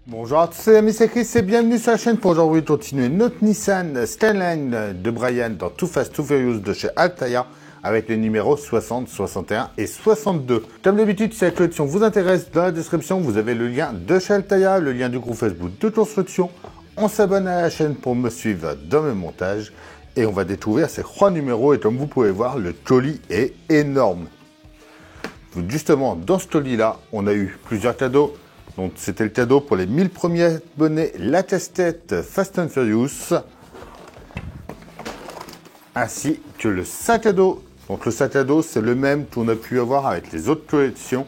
Bonjour à tous, c'est Ami, c'est Chris et bienvenue sur la chaîne pour aujourd'hui continuer notre Nissan Skyline de Brian dans Too Fast Too Furious de chez Altaïa avec les numéros 60, 61 et 62. Comme d'habitude, si la collection vous intéresse, dans la description, vous avez le lien de chez Altaïa, le lien du groupe Facebook de construction. On s'abonne à la chaîne pour me suivre dans mes montages et on va découvrir ces 3 numéros et comme vous pouvez voir, le colis est énorme. Justement, dans ce colis-là, on a eu plusieurs cadeaux. Donc, c'était le cadeau pour les 1000 premiers abonnés, la casse-tête Fast and Furious, ainsi que le sac à dos. Donc, le sac à dos, c'est le même qu'on a pu avoir avec les autres collections.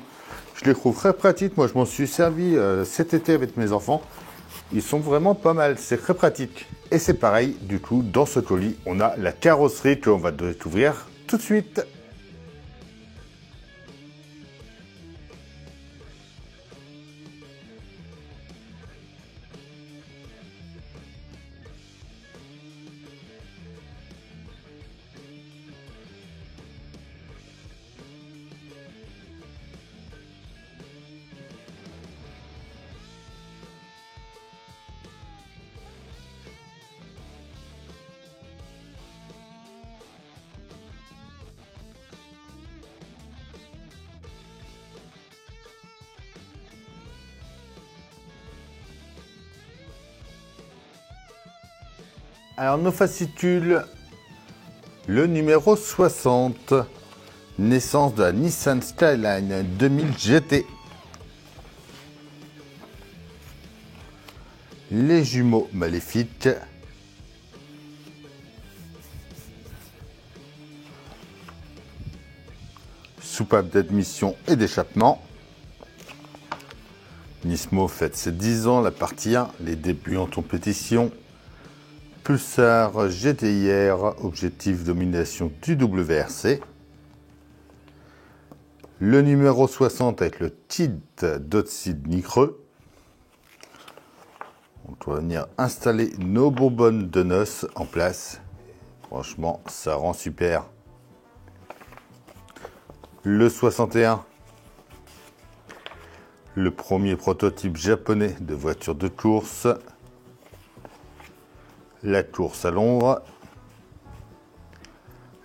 Je les trouve très pratiques. Moi, je m'en suis servi cet été avec mes enfants. Ils sont vraiment pas mal. C'est très pratique. Et c'est pareil, du coup, dans ce colis, on a la carrosserie qu'on va découvrir tout de suite. Alors, nos fascicules, le numéro 60, naissance de la Nissan Skyline 2000 GT. Les jumeaux maléfiques. Soupape d'admission et d'échappement. Nismo fête ses 10 ans, la partie 1, les débuts en compétition. Pulsar GTIR, objectif domination du WRC. Le numéro 60 avec le titre d'oxyde nitreux. On va venir installer nos bonbonnes de noces en place. Franchement, ça rend super. Le 61. Le premier prototype japonais de voiture de course. La course à l'ombre,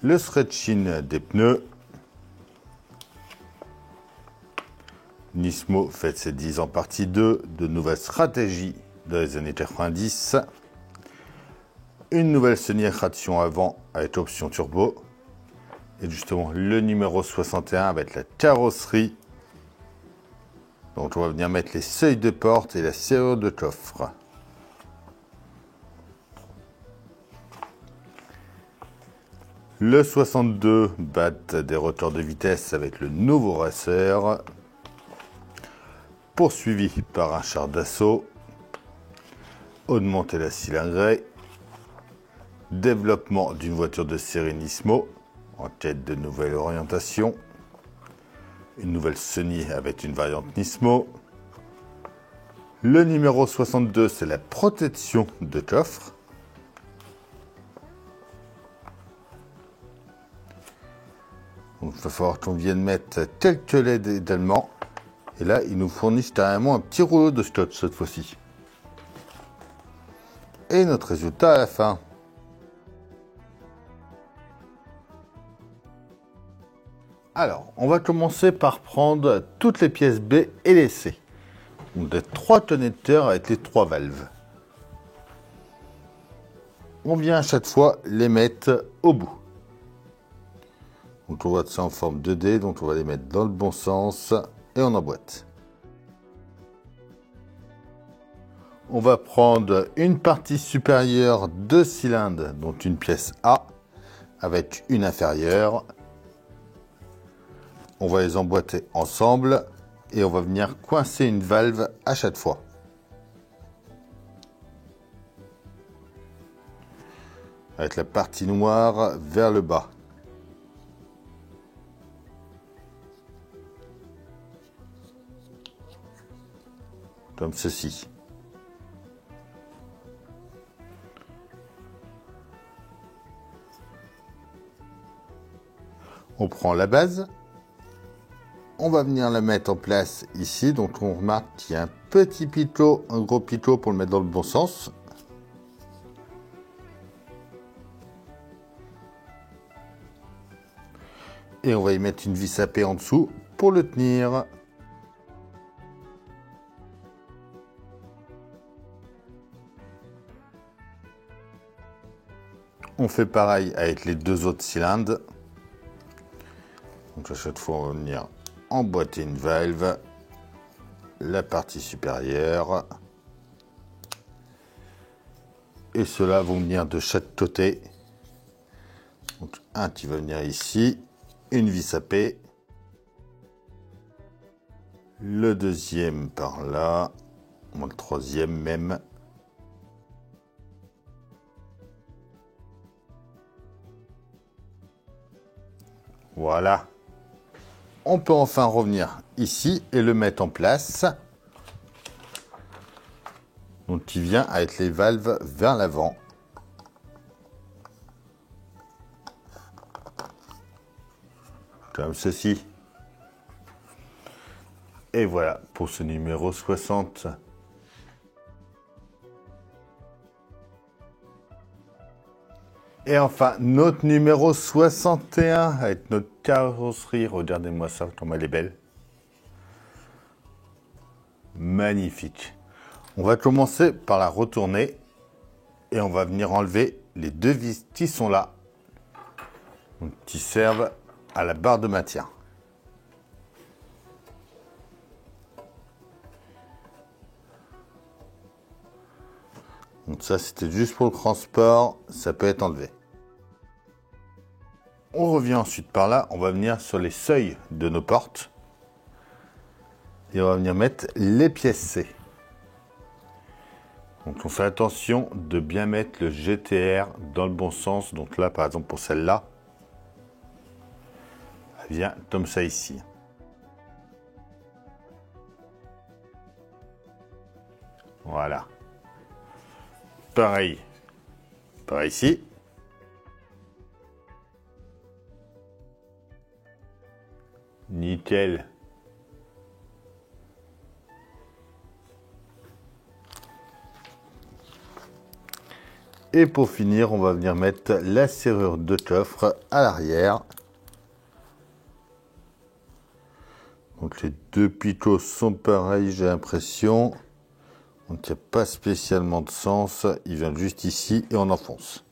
le stretching des pneus, Nismo fête ses 10 ans partie 2, de nouvelles stratégies dans les années 90, une nouvelle saignée traction avant avec option turbo, et justement le numéro 61 avec la carrosserie, donc on va venir mettre les seuils de porte et la serrure de coffre. Le 62 bat des records de vitesse avec le nouveau racer, poursuivi par un char d'assaut, augmenter la cylindrée, développement d'une voiture de série Nismo, en quête de nouvelles orientations, une nouvelle saignée avec une variante Nismo. Le numéro 62, c'est la protection de coffre. Donc, il va falloir qu'on vienne mettre quelques LED d'allemand. Et là, ils nous fournissent carrément un petit rouleau de scotch cette fois-ci. Et notre résultat à la fin. Alors, on va commencer par prendre toutes les pièces B et les C. Donc, des 3 connecteurs avec les 3 valves. On vient à chaque fois les mettre au bout. Donc on voit ça en forme 2D, donc on va les mettre dans le bon sens et on emboîte. On va prendre une partie supérieure de cylindre, donc une pièce A, avec une inférieure. On va les emboîter ensemble et on va venir coincer une valve à chaque fois. Avec la partie noire vers le bas. Comme ceci. On prend la base, on va venir la mettre en place ici. Donc on remarque qu'il y a un petit pitot, un gros pitot pour le mettre dans le bon sens. Et on va y mettre une vis à paix en dessous pour le tenir. On fait pareil avec les deux autres cylindres. Donc à chaque fois, on va venir emboîter une valve, la partie supérieure. Et ceux-là vont venir de chaque côté. Donc un qui va venir ici, une vis à paix. Le deuxième par là, le troisième même. Voilà. On peut enfin revenir ici et le mettre en place. Donc il vient avec les valves vers l'avant. Comme ceci. Et voilà pour ce numéro 60. Et enfin, notre numéro 61 avec notre carrosserie. Regardez-moi ça, comme elle est belle. Magnifique. On va commencer par la retourner. Et on va venir enlever les deux vis qui sont là. Donc, qui servent à la barre de maintien. Donc ça, c'était juste pour le transport. Ça peut être enlevé. On revient ensuite par là. On va venir sur les seuils de nos portes. Et on va venir mettre les pièces C. Donc on fait attention de bien mettre le GTR dans le bon sens. Donc là, par exemple, pour celle-là, elle vient comme ça ici. Voilà. Pareil. Pareil ici. Nickel. Et pour finir, on va venir mettre la serrure de coffre à l'arrière. Donc les deux picots sont pareils, j'ai l'impression. Donc il n'y a pas spécialement de sens. Il vient juste ici et on enfonce.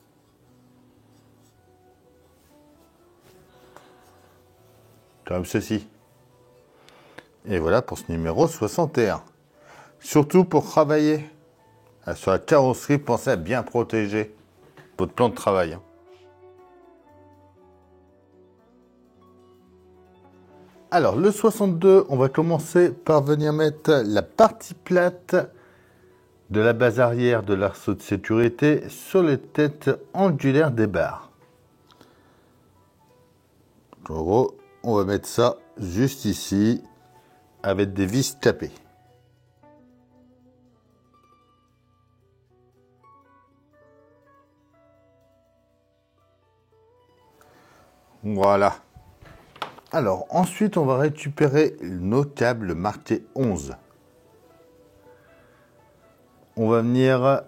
Comme ceci. Et voilà pour ce numéro 61. Surtout pour travailler sur la carrosserie, pensez à bien protéger votre plan de travail. Alors, le 62, on va commencer par venir mettre la partie plate de la base arrière de l'arceau de sécurité sur les têtes angulaires des barres. En gros, on va mettre ça juste ici avec des vis tapées. Voilà. Alors, ensuite, on va récupérer nos câbles marqués 11. On va venir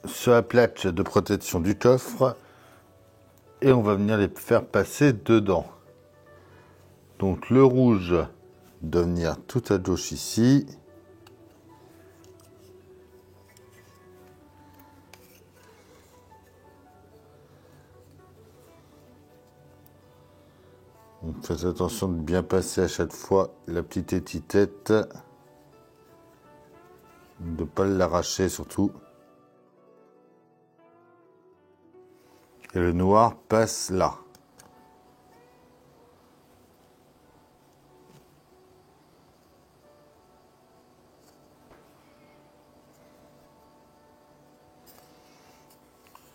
sur la plaque de protection du coffre et on va venir les faire passer dedans. Donc, le rouge doit venir tout à gauche ici. Donc, faites attention de bien passer à chaque fois la petite étiquette, de ne pas l'arracher surtout. Et le noir passe là.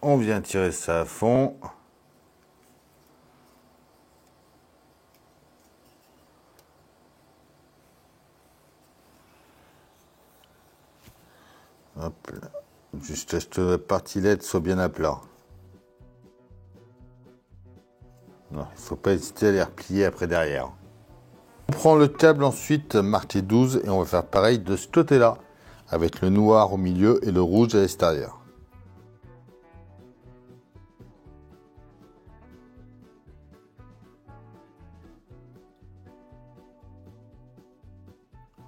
On vient tirer ça à fond. Hop là. Juste à ce que la partie LED soit bien à plat. Non, il faut pas hésiter à les replier après derrière. On prend le câble ensuite marqué 12 et on va faire pareil de ce côté-là, avec le noir au milieu et le rouge à l'extérieur.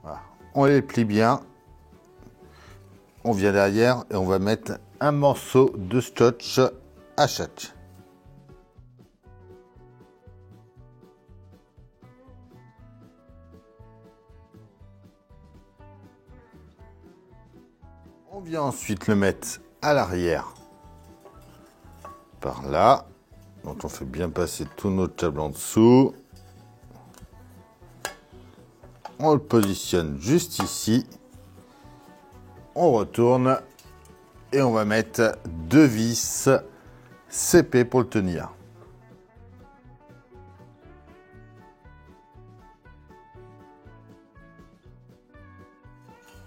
Voilà. On les plie bien. On vient derrière et on va mettre un morceau de scotch à chaque. On vient ensuite le mettre à l'arrière, par là. Donc on fait bien passer tout notre câble en dessous. On le positionne juste ici. On retourne et on va mettre 2 vis CP pour le tenir.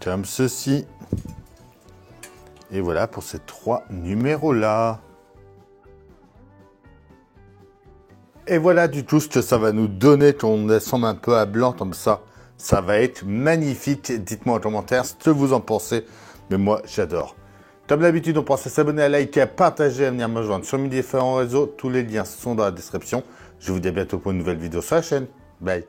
Comme ceci. Et voilà pour ces 3 numéros-là. Et voilà du tout ce que ça va nous donner quand on descend un peu à blanc comme ça. Ça va être magnifique. Dites-moi en commentaire ce que vous en pensez. Mais moi, j'adore. Comme d'habitude, on pense à s'abonner, à liker, à partager, à venir me rejoindre sur mes différents réseaux. Tous les liens sont dans la description. Je vous dis à bientôt pour une nouvelle vidéo sur la chaîne. Bye.